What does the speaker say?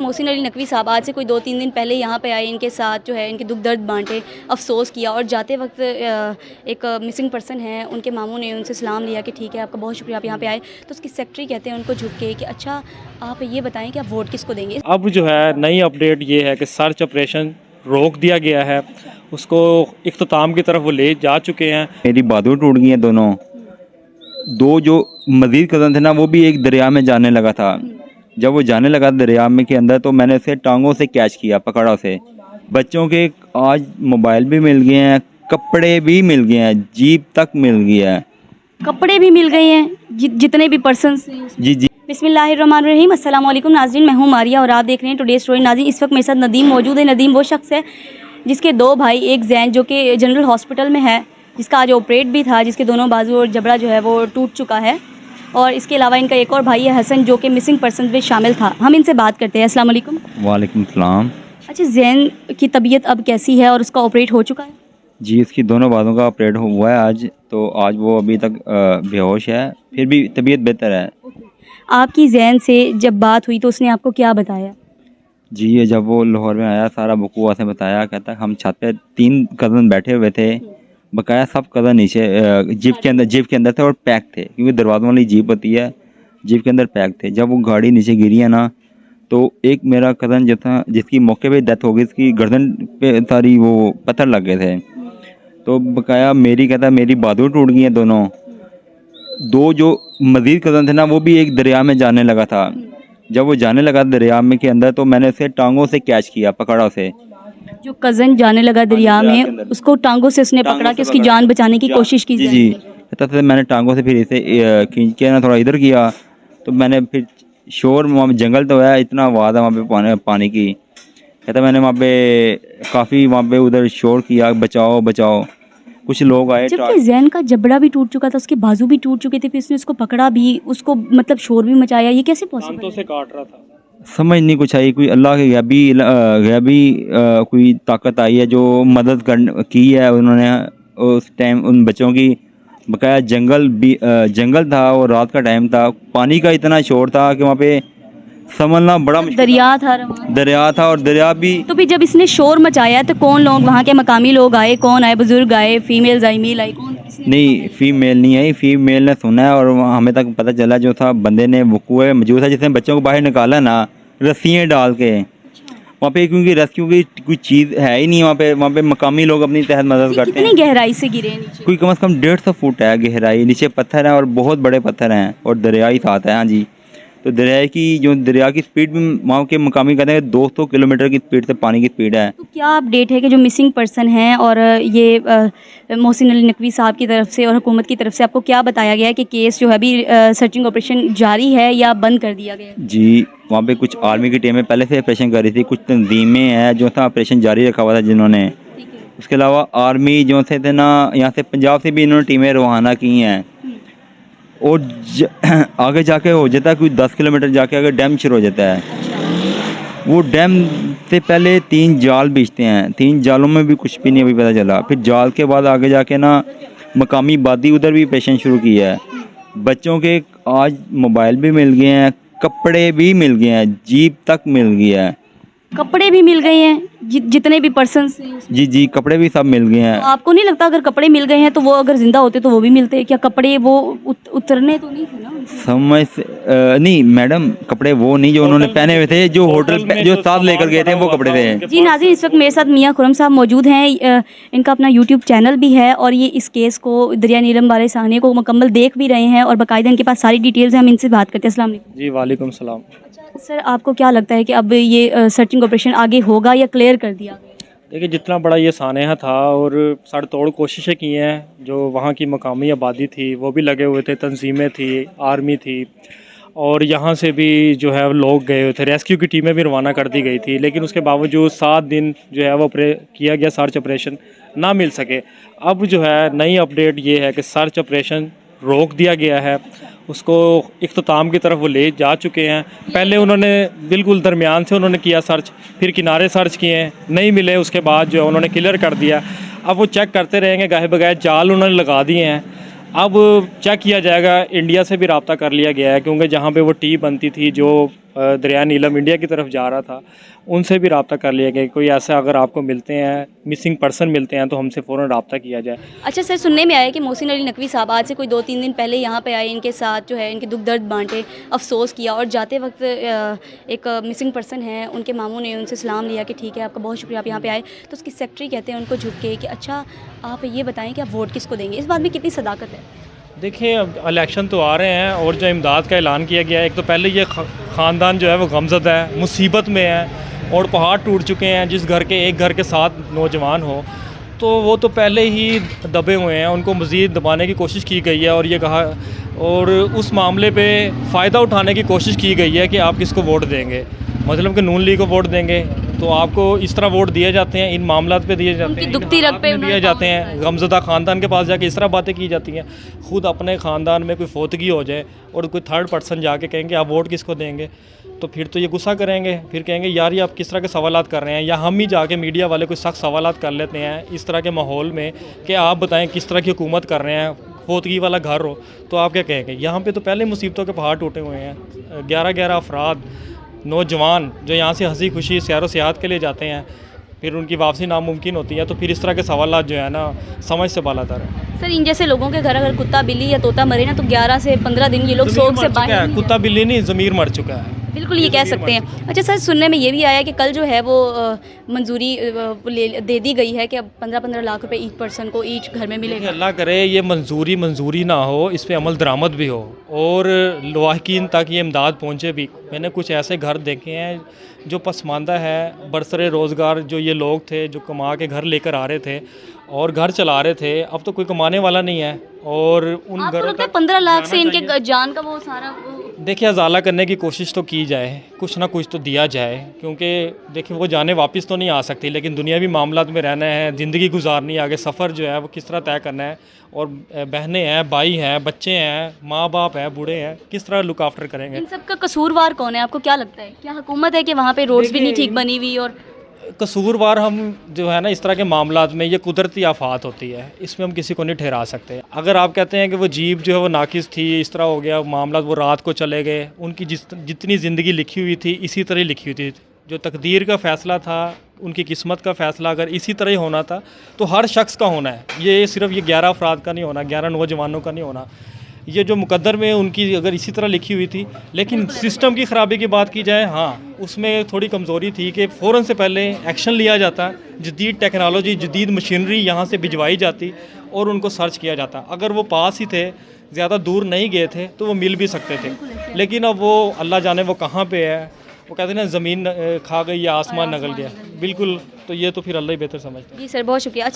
मोहसिन अली नकवी साहब आज से कोई 2-3 दिन पहले यहाँ पे आए, इनके साथ जो है इनके दुख दर्द बांटे, अफसोस किया और जाते वक्त एक मिसिंग पर्सन है, उनके मामू ने उनसे सलाम लिया कि ठीक है आपका बहुत शुक्रिया आप यहाँ पे आए। तो उसकी सेक्रेटरी कहते हैं उनको झुक के कि अच्छा आप ये बताएं कि आप वोट किसको देंगे। अब जो है नई अपडेट ये है कि सर्च ऑपरेशन रोक दिया गया है, उसको इख्तिताम की तरफ वो ले जा चुके हैं। मेरी बाजुएं टूट गई हैं दोनों। दो जो मजीद कज़न थे ना वो भी एक दरिया में जाने लगा था। जब वो जाने लगा दरिया में के अंदर तो मैंने उसे टांगों से कैच किया, पकड़ा उसे। बच्चों के आज मोबाइल भी मिल गए हैं, कपड़े भी मिल गए हैं, जीप तक मिल गया है। कपड़े भी मिल गए हैं जितने भी पर्सन। जी जी। बिस्मिल्लाहिर्रहमानिर्रहीम। अस्सलाम वालेकुम नाज़रीन, मैं हूँ मारिया और आप देख रहे हैं टुडे स्टोरी। नाज़रीन इस वक्त मेरे साथ नदीम मौजूद है। नदीम वो शख्स है जिसके दो भाई, एक जैन जो कि जनरल हॉस्पिटल में है, जिसका आज ऑपरेट भी था, जिसके दोनों बाजू और जबड़ा जो है वो टूट चुका है। और इसके अलावा इनका एक और भाई है हसन जो कि मिसिंग पर्सन में शामिल था। हम इनसे बात करते हैं। अस्सलाम वालेकुम। वालेकुम सलाम। अच्छा, जैन की तबीयत अब कैसी है और उसका ऑपरेट हो चुका है? जी, इसकी दोनों बातों का ऑपरेट हुआ है आज। तो आज वो अभी तक बेहोश है, फिर भी तबीयत बेहतर है। आपकी जैन से जब बात हुई तो उसने आपको क्या बताया? जी, ये जब वो लाहौर में आया सारा बकूआ से बताया। कहता हम छत पे 3 कज़न बैठे हुए थे, बकाया सब कज़न नीचे जीप के अंदर थे और पैक थे, क्योंकि दरवाज़ों वाली जीप होती है, जीप के अंदर पैक थे। जब वो गाड़ी नीचे गिरी है ना, तो एक मेरा कज़न जो था जिसकी मौके पे डेथ हो गई, इसकी गर्दन पे सारी वो पत्थर लग गए थे। तो बकाया मेरी बाजुएं टूट गई हैं दोनों। दो जो मजीद कज़न थे ना वो भी एक दरिया में जाने लगा था। जब वो जाने लगा दरिया में के अंदर तो मैंने उसे टांगों से कैच किया, पकड़ा उसे। जो कज़न जाने लगा दरिया में, उसको टांगों से उसने पकड़ा कि उसकी जान बचाने की कोशिश की। जी जी। कहता था मैंने टांगों से फिर इसे खींच के ना थोड़ा इधर किया, तो मैंने फिर शोर, वहाँ पे जंगल तो है, इतना आवाज़ है वहाँ पे पानी की। कहता मैंने वहाँ पे काफ़ी वहाँ पे उधर शोर किया, बचाओ बचाओ। कुछ लोग आए। जबकि जैन का जबड़ा भी टूट चुका था, उसके बाजू भी टूट चुके थे, फिर उसने उसको पकड़ा भी, उसको मतलब शोर भी मचाया, ये कैसे पॉसिबल है? से काट रहा था। समझ नहीं कुछ आई, कोई अल्लाह के गैबी कोई ताकत आई है जो मदद कर की है उन्होंने उस टाइम उन बच्चों की। बकाया जंगल था और रात का टाइम था, पानी का इतना शोर था कि वहाँ पे संभलना बड़ा मुश्किल दरिया था और दरिया भी। तो फिर जब इसने शोर मचाया तो कौन लोग वहाँ के मकामी लोग आए? कौन आए? बुजुर्ग आए, फीमेल्स आई, मेल आई, कौन? नहीं, फीमेल नहीं आई। फीमेल ने सुना है और हमें तक पता चला जो था बंदे ने वकूए मौजूद था जिसने बच्चों को बाहर निकाला ना, रस्सियाँ डाल के वहाँ पे, क्योंकि रेस्क्यू की कोई चीज़ है ही नहीं वहाँ पे मकामी लोग अपनी तहत मदद करते हैं। कितनी गहराई से गिरे नीचे? कोई कम से कम 150 फुट है गहराई, नीचे पत्थर है और बहुत बड़े पत्थर हैं और दरिया ही साथ है। हाँ जी। तो दरिया की स्पीड भी वहाँ के मकामी कहते हैं 200 किलोमीटर की स्पीड से पानी की स्पीड है। तो क्या अपडेट है कि जो मिसिंग पर्सन हैं और ये मोहसिन अली नकवी साहब की तरफ से और हुकूमत की तरफ से आपको क्या बताया गया है कि केस जो है अभी सर्चिंग ऑपरेशन जारी है या बंद कर दिया गया है? जी, वहाँ पे कुछ आर्मी की टीमें पहले से ऑपरेशन कर रही थी, कुछ तंजीमें हैं जो था ऑपरेशन जारी रखा हुआ था जिन्होंने। उसके अलावा आर्मी जो थे ना, यहाँ से पंजाब से भी इन्होंने टीमें रवाना की हैं। और आगे जाके हो जाता है कोई 10 किलोमीटर जाके अगर डैम शुरू हो जाता है, वो डैम से पहले 3 जाल बीचते हैं। 3 जालों में भी कुछ भी नहीं अभी पता चला। फिर जाल के बाद आगे जाके ना मकामी बादी उधर भी ऑपरेशन शुरू किया है। बच्चों के आज मोबाइल भी मिल गए हैं, कपड़े भी मिल गए हैं, जीप तक मिल गया है। कपड़े भी मिल गए हैं जितने भी पर्सन। जी जी, कपड़े भी सब मिल गए हैं। तो आपको नहीं लगता अगर कपड़े मिल गए हैं तो वो अगर जिंदा होते तो वो भी मिलते? क्या कपड़े वो उतरने तो नहीं थे ना? नहीं मैडम, कपड़े वो नहीं जो उन्होंने पहने हुए थे, जो होटल जो साथ लेकर गए थे वो कपड़े थे। जी नाज़रीन, इस वक्त मेरे साथ मियां खुरम साहब मौजूद हैं। इनका अपना यूट्यूब चैनल भी है और ये इस केस को, दरिया नीलम वाले साहनी को मुकम्मल देख भी रहे हैं और बाकायदा इनके पास सारी डिटेल्स हैं। हम इनसे बात करते हैं। अस्सलाम वालेकुम। जी वालेकुम सलाम। सर, आपको क्या लगता है कि अब ये सर्चिंग ऑपरेशन आगे होगा या क्लियर कर दिया गया? देखिए, जितना बड़ा ये सानहा था और सड़ तोड़ कोशिशें की हैं, जो वहाँ की मकामी आबादी थी वो भी लगे हुए थे, तंजीमें थी, आर्मी थी और यहाँ से भी जो है लोग गए हुए थे, रेस्क्यू की टीमें भी रवाना कर दी गई थी। लेकिन उसके बावजूद 7 दिन जो है वो किया गया, सर्च ऑपरेशन ना मिल सके। अब जो है नई अपडेट ये है कि सर्च ऑपरेशन रोक दिया गया है, उसको इख्तिताम की तरफ वो ले जा चुके हैं। पहले उन्होंने बिल्कुल दरमियान से उन्होंने किया सर्च, फिर किनारे सर्च किए, नहीं मिले, उसके बाद जो है उन्होंने क्लियर कर दिया। अब वो चेक करते रहेंगे, गाहे बगाए जाल उन्होंने लगा दिए हैं। अब चेक किया जाएगा, इंडिया से भी रब्ता कर लिया गया है क्योंकि जहाँ पे वो टी बनती थी, जो दरिया नीलम इंडिया की तरफ जा रहा था, उनसे भी रब्ता कर लिया गया कि कोई ऐसा अगर आपको मिलते हैं, मिसिंग पर्सन मिलते हैं तो हमसे फ़ौरन रब्ता किया जाए। अच्छा सर, सुनने में आया कि मोहसिन अली नकवी साहब आज से कोई 2-3 दिन पहले यहाँ पे आए, इनके साथ जो है इनके दुख दर्द बांटे, अफसोस किया, और जाते वक्त एक मिसिंग पर्सन है, उनके मामू ने उनसे सलाम लिया कि ठीक है आपका बहुत शुक्रिया आप यहाँ पे आए। तो उसकी सेक्रेटरी कहते हैं उनको झुक के कि अच्छा आप ये बताएं कि आप वोट किसको देंगे। इस बात में कितनी सदाकत है? देखिए, अब इलेक्शन तो आ रहे हैं और जो इमदाद का ऐलान किया गया है, एक तो पहले ये ख़ानदान जो है वो गमज़दा है, मुसीबत में है और पहाड़ टूट चुके हैं। जिस घर के एक घर के 7 नौजवान हो तो वो तो पहले ही दबे हुए हैं, उनको मज़ीद दबाने की कोशिश की गई है और ये कहा, और उस मामले पे फ़ायदा उठाने की कोशिश की गई है कि आप किसको वोट देंगे, मतलब कि नून लीग को वोट देंगे तो आपको इस तरह वोट दिए जाते हैं, इन मामलात पे दिए जाते हैं, दुखती रग पे दिए जाते हैं। गमज़दा ख़ानदान के पास जाके इस तरह बातें की जाती हैं। ख़ुद अपने ख़ानदान में कोई फोतगी हो जाए और कोई थर्ड पर्सन जाके कहेंगे आप वोट किसको देंगे, तो फिर तो ये गुस्सा करेंगे, फिर कहेंगे यार ये आप किस तरह के सवालात कर रहे हैं, या हम ही जाके मीडिया वाले कोई सख्त सवालात कर लेते हैं इस तरह के माहौल में कि आप बताएं किस तरह की हुकूमत कर रहे हैं, फोतगी वाला घर हो तो आप क्या कहेंगे। यहाँ पे तो पहले मुसीबतों के पहाड़ टूटे हुए हैं। 11 अफराद नौजवान जो यहाँ से हंसी खुशी सैर व सियाहत के लिए जाते हैं, फिर उनकी वापसी नामुमकिन होती है, तो फिर इस तरह के सवालात जो है ना समझ से बालातर है। सर, इन जैसे लोगों के घर अगर कुत्ता बिल्ली या तोता मरे ना तो 11 से 15 दिन ये लोग शोक से बाहर नहीं कुत्ता बिल्ली नहीं, ज़मीर मर चुका है, बिल्कुल ये कह सकते हैं। अच्छा सर, सुनने में ये भी आया कि कल जो है वो मंजूरी दे दी गई है कि अब 15-15 लाख रुपए ईच पर्सन को ईच घर में मिलेगा। अल्लाह करे ये मंजूरी ना हो, इस पे अमल दरामद भी हो और लवाहकीन तक ये इमदाद पहुँचे भी। मैंने कुछ ऐसे घर देखे हैं जो पसमानदा है, बरसरे रोज़गार जो ये लोग थे जो कमा के घर लेकर आ रहे थे और घर चला रहे थे, अब तो कोई कमाने वाला नहीं है और उन घरों तक 15 लाख से इनके जान का वो सारा देखिए अजाला करने की कोशिश तो की जाए, कुछ ना कुछ तो दिया जाए, क्योंकि देखिए वो जाने वापस तो नहीं आ सकती, लेकिन दुनियावी मामलात में रहना है, ज़िंदगी गुजारनी है, आगे सफ़र जो है वो किस तरह तय करना है, और बहनें हैं, भाई हैं, बच्चे हैं, माँ बाप हैं, बूढ़े हैं, किस तरह लुक आफ्टर करेंगे। इन सब का कसूरवार कौन है, आपको क्या लगता है? क्या हुकूमत है कि वहाँ पे रोड्स भी नहीं ठीक बनी हुई? और कसूरवार हम जो है ना इस तरह के मामलात में, ये कुदरती आफात होती है, इसमें हम किसी को नहीं ठहरा सकते। अगर आप कहते हैं कि वो जीप जो है वो नाकिस थी, इस तरह हो गया मामला, वो रात को चले गए, उनकी जितनी ज़िंदगी लिखी हुई थी इसी तरह लिखी हुई थी, जो तकदीर का फ़ैसला था, उनकी किस्मत का फ़ैसला अगर इसी तरह ही होना था तो हर शख्स का होना है, ये सिर्फ ये 11 अफराद का नहीं होना, 11 नौजवानों का नहीं होना। ये जो मुकद्दर में उनकी अगर इसी तरह लिखी हुई थी, लेकिन सिस्टम की ख़राबी की बात की जाए, हाँ उसमें थोड़ी कमज़ोरी थी कि फ़ौरन से पहले एक्शन लिया जाता, जदीद टेक्नोलॉजी, जदीद मशीनरी यहाँ से भिजवाई जाती और उनको सर्च किया जाता। अगर वो पास ही थे, ज़्यादा दूर नहीं गए थे तो वो मिल भी सकते थे, लेकिन अब वो अल्लाह जाने वो कहाँ पे है। वो कहते हैं ना ज़मीन खा गई या आसमान नगल गया, बिल्कुल, तो ये तो फिर अल्लाह ही बेहतर समझता है। जी सर, बहुत शुक्रिया।